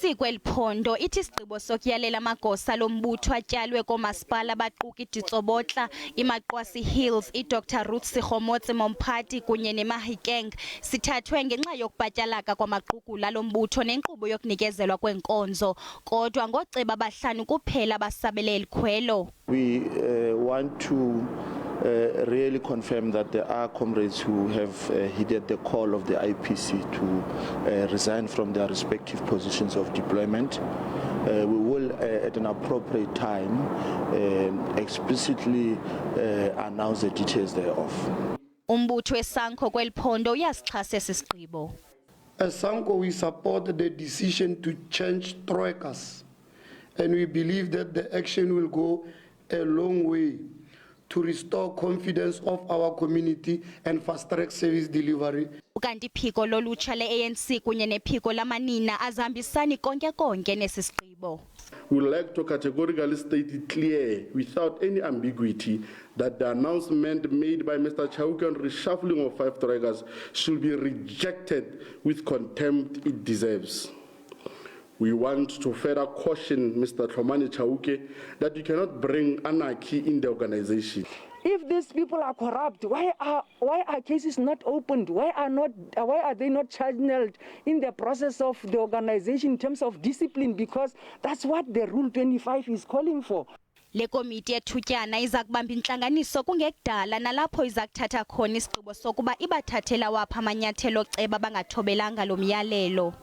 I-ANC kweli phondo ithi isigqibo sokuyalela Amagos'alo mbutho atyalwe koomasipala baquka iDitsobotla, iMaqwasi Hills, iDr Ruth Sihomotse Mompati kunye neMahikeng sithathwe ngenxa yokubatyalaka kwamaqugula lombutho nenkqubo yokunikezelwa kwenkonzo. Kodwa ngooceba abahlanu kuphela abasabele eli khwelo. We want to really confirm that there are comrades who have heeded the call of the IPC to resign from their respective positions of deployment. We will, at an appropriate time, explicitly announce the details thereof. Umbutho weSANCO kweli phondo uyasixhasa esi sigqibo. As SANCO, we support the decision to change troikas, and we believe that the action will go a long way to restore confidence of our community and fast-track service delivery. Ukanti iphiko lolutsha le-ANC kunye nephiko lamanina azihambisani konke nesi sigqibo. We would like to categorically state it clear, without any ambiguity, that the announcement made by Mr. Chauke on reshuffling of 5 troikas should be rejected with contempt it deserves. We want to further caution Mr. Chauke that you cannot bring anarchy in the organization. If these people are corrupt, why are cases not opened? Why are they not channeled in the process of the organization in terms of discipline? Because that's what the Rule 25 is calling for. Le komiti yethutyana iza kubamba intlanganiso kungekudala nalapho iza kuthatha khona isigqibo sokuba ibathathela wapha amanyathelo oceba bangathobelanga lo myalelo.